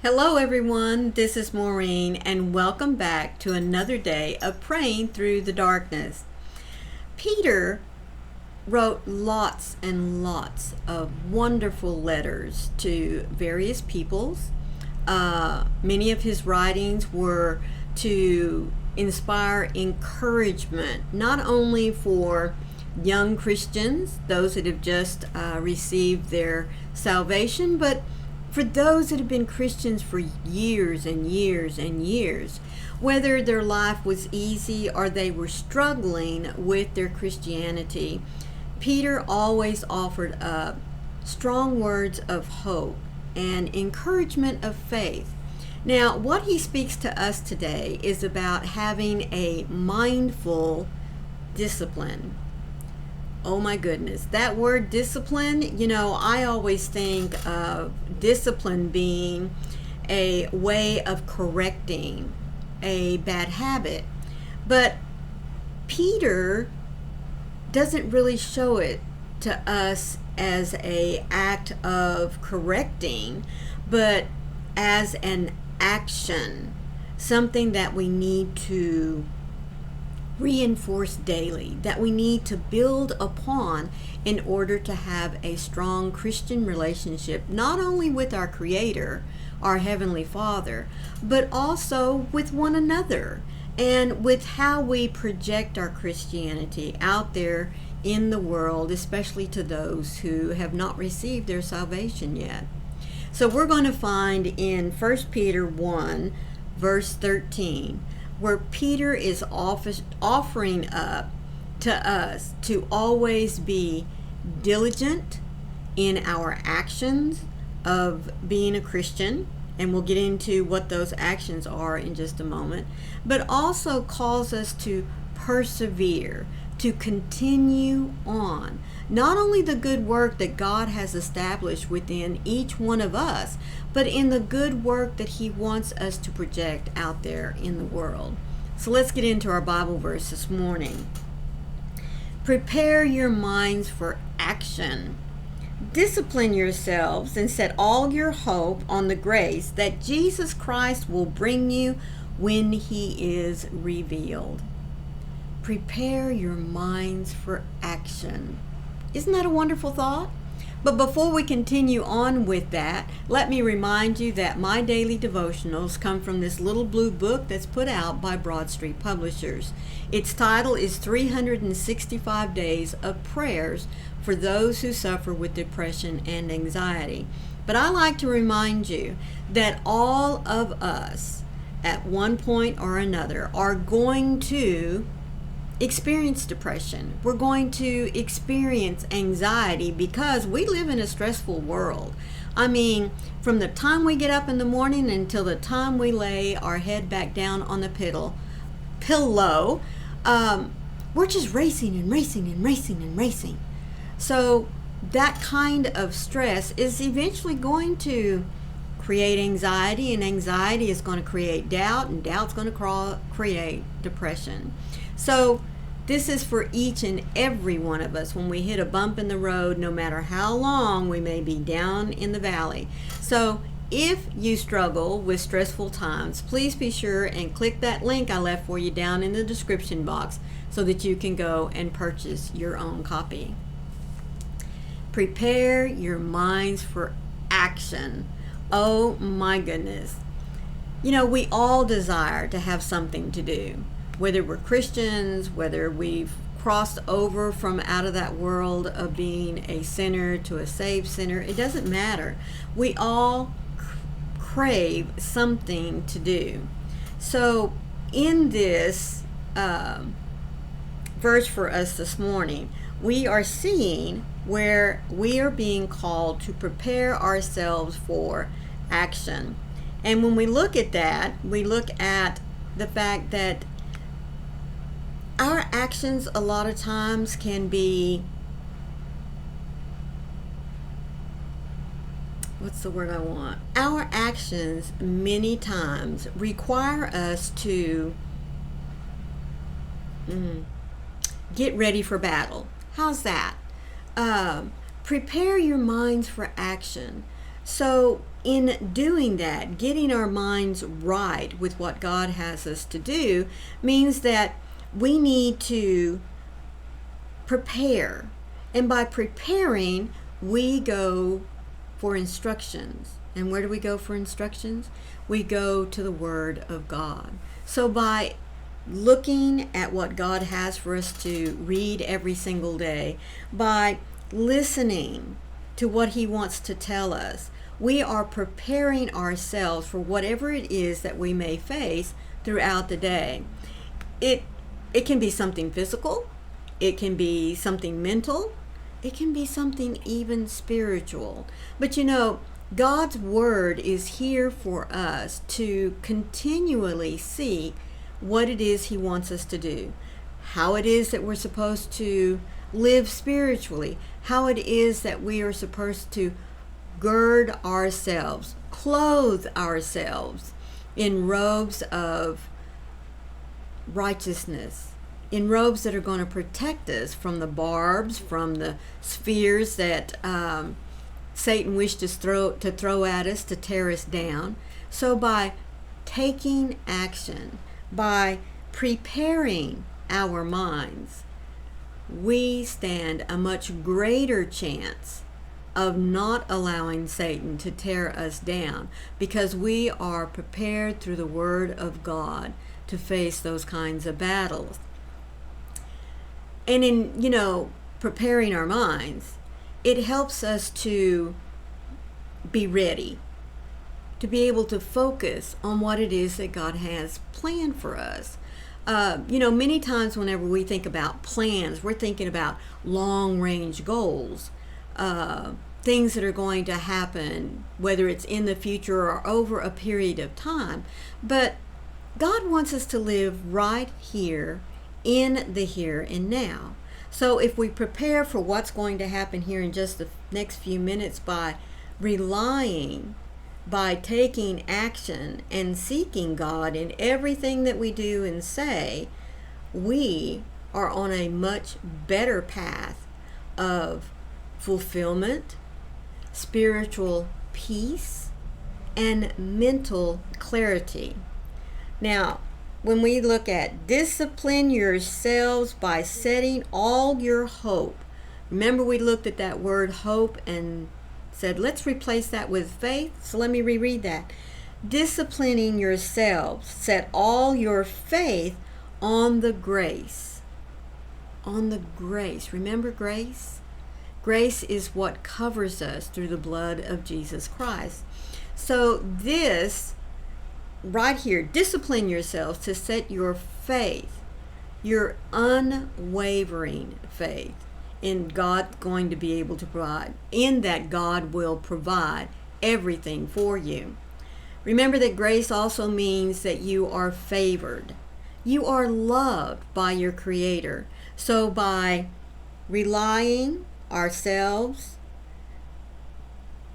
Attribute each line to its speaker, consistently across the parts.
Speaker 1: Hello everyone, this is Maureen and welcome back to another day of praying through the darkness. Peter wrote lots and lots of wonderful letters to various peoples. Many of his writings were to inspire encouragement, not only for young Christians, those that have just received their salvation, but for those that have been Christians for years and years and years, whether their life was easy or they were struggling with their Christianity, Peter always offered up strong words of hope and encouragement of faith. Now, what he speaks to us today is about having a mindful discipline. Oh my goodness, that word discipline, I always think of discipline being a way of correcting a bad habit. But Peter doesn't really show it to us as an act of correcting, but as an action, something that we need to reinforce daily, that we need to build upon in order to have a strong Christian relationship, not only with our Creator, our Heavenly Father, but also with one another and with how we project our Christianity out there in the world, especially to those who have not received their salvation yet. So we're going to find in 1 Peter 1, verse 13, where Peter is offering up to us to always be diligent in our actions of being a Christian, and we'll get into what those actions are in just a moment, but also calls us to persevere, to continue on. Not only the good work that God has established within each one of us, but in the good work that He wants us to project out there in the world. So let's get into our Bible verse this morning. Prepare your minds for action. Discipline yourselves and set all your hope on the grace that Jesus Christ will bring you when He is revealed. Prepare your minds for action. Isn't that a wonderful thought? But before we continue on with that, let me remind you that my daily devotionals come from this little blue book that's put out by Broad Street Publishers. Its title is 365 Days of Prayers for Those Who Suffer with Depression and Anxiety. But I like to remind you that all of us, at one point or another, are going to experience depression. We're going to experience anxiety because we live in a stressful world. I mean, from the time we get up in the morning until the time we lay our head back down on the pillow, we're just racing and racing and racing and racing. So that kind of stress is eventually going to create anxiety, and anxiety is going to create doubt, and doubt's going to create depression. So this is for each and every one of us when we hit a bump in the road, no matter how long we may be down in the valley. So if you struggle with stressful times, please be sure and click that link I left for you down in the description box so that you can go and purchase your own copy. Prepare your minds for action. Oh my goodness. We all desire to have something to do. Whether we're Christians, whether we've crossed over from out of that world of being a sinner to a saved sinner, it doesn't matter. We all crave something to do. So in this verse for us this morning, we are seeing where we are being called to prepare ourselves for action. And when we look at that, we look at the fact that our actions a lot of times can be, what's the word I want? Our actions many times require us to get ready for battle. How's that? Prepare your minds for action. So in doing that, getting our minds right with what God has us to do means that we need to prepare. And by preparing, we go for instructions. And where do we go for instructions? We go to the Word of God. So by looking at what God has for us to read every single day, by listening to what He wants to tell us, we are preparing ourselves for whatever it is that we may face throughout the day. It can be something physical, it can be something mental, it can be something even spiritual. But you know, God's Word is here for us to continually see what it is He wants us to do, how it is that we're supposed to live spiritually, how it is that we are supposed to gird ourselves, clothe ourselves in robes of righteousness, in robes that are going to protect us from the barbs, from the spears that Satan wished to throw at us to tear us down. So by taking action, by preparing our minds, we stand a much greater chance of not allowing Satan to tear us down, because we are prepared through the Word of God to face those kinds of battles. And in, preparing our minds, it helps us to be ready, to be able to focus on what it is that God has planned for us. Many times whenever we think about plans, we're thinking about long-range goals, things that are going to happen, whether it's in the future or over a period of time. But God wants us to live right here in the here and now. So if we prepare for what's going to happen here in just the next few minutes by relying, by taking action and seeking God in everything that we do and say, we are on a much better path of fulfillment, spiritual peace, and mental clarity. Now, when we look at discipline yourselves by setting all your hope, remember we looked at that word hope and said, let's replace that with faith. So let me reread that. Disciplining yourselves, set all your faith on the grace. On the grace. Remember grace? Grace is what covers us through the blood of Jesus Christ. So this right here, discipline yourselves to set your faith, your unwavering faith in God going to be able to provide, in that God will provide everything for you. Remember that grace also means that you are favored. You are loved by your Creator. So by relying ourselves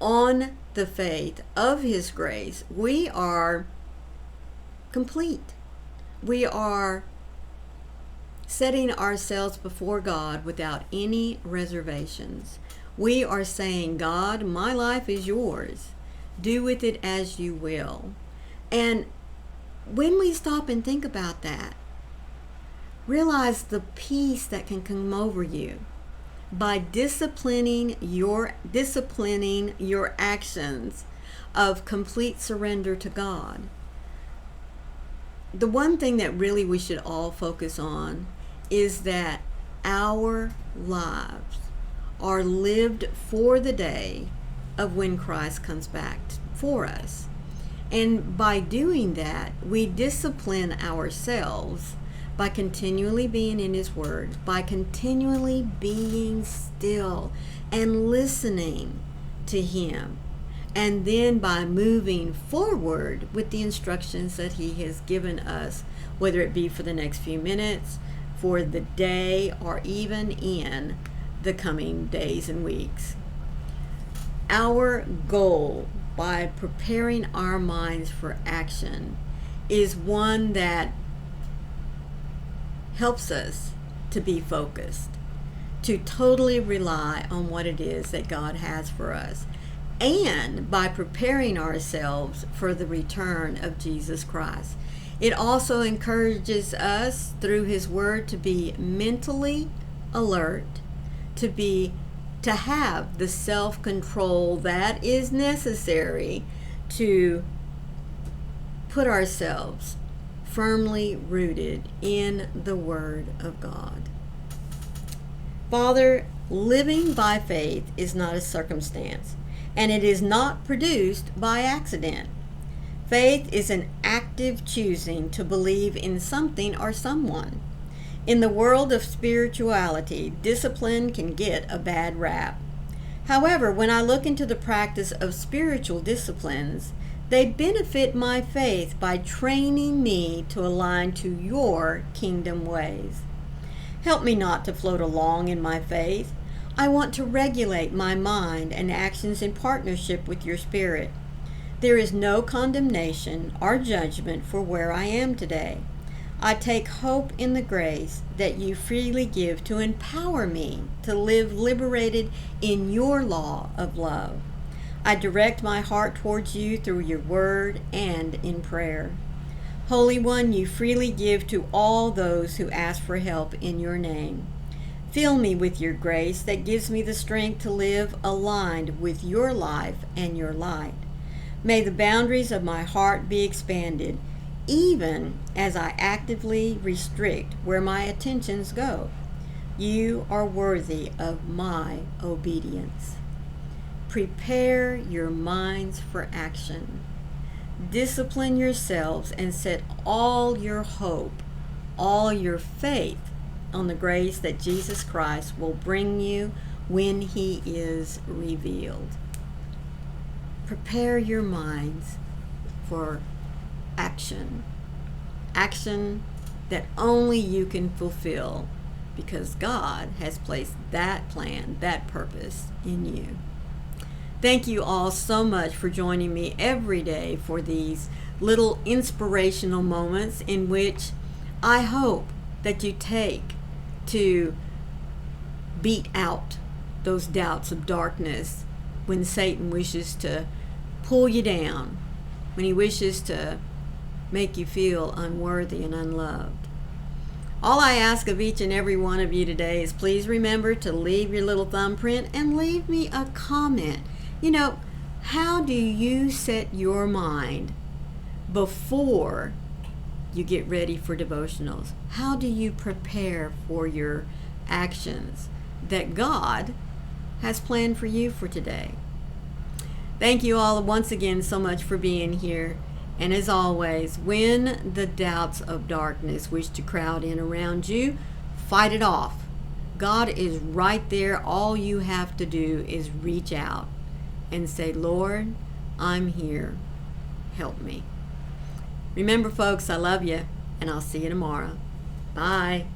Speaker 1: on the faith of His grace, we are complete. We are setting ourselves before God without any reservations. We are saying, God, my life is yours. Do with it as you will. And when we stop and think about that, realize the peace that can come over you by disciplining your actions of complete surrender to God. The one thing that really we should all focus on is that our lives are lived for the day of when Christ comes back for us. And by doing that, we discipline ourselves by continually being in His Word, by continually being still and listening to Him, and then by moving forward with the instructions that He has given us, whether it be for the next few minutes, for the day, or even in the coming days and weeks. Our goal by preparing our minds for action is one that helps us to be focused, to totally rely on what it is that God has for us. and by preparing ourselves for the return of Jesus Christ. It also encourages us through His Word to be mentally alert, to have the self-control that is necessary to put ourselves firmly rooted in the Word of God. Father, living by faith is not a circumstance, and it is not produced by accident. Faith is an active choosing to believe in something or someone. In the world of spirituality, discipline can get a bad rap. However, when I look into the practice of spiritual disciplines, they benefit my faith by training me to align to your kingdom ways. Help me not to float along in my faith. I want to regulate my mind and actions in partnership with your Spirit. There is no condemnation or judgment for where I am today. I take hope in the grace that you freely give to empower me to live liberated in your law of love. I direct my heart towards you through your word and in prayer. Holy One, you freely give to all those who ask for help in your name. Fill me with your grace that gives me the strength to live aligned with your life and your light. May the boundaries of my heart be expanded, even as I actively restrict where my attentions go. You are worthy of my obedience. Prepare your minds for action. Discipline yourselves and set all your hope, all your faith on the grace that Jesus Christ will bring you when He is revealed. Prepare your minds for action that only you can fulfill, because God has placed that plan, that purpose in you. Thank you all so much for joining me every day for these little inspirational moments in which I hope that you take to beat out those doubts of darkness when Satan wishes to pull you down, when he wishes to make you feel unworthy and unloved. All I ask of each and every one of you today is please remember to leave your little thumbprint and leave me a comment. You know, how do you set your mind before you get ready for devotionals? How do you prepare for your actions that God has planned for you for today? Thank you all once again so much for being here. And as always, when the doubts of darkness wish to crowd in around you, fight it off. God is right there. All you have to do is reach out and say, Lord, I'm here. Help me. Remember, folks, I love you, and I'll see you tomorrow. Bye.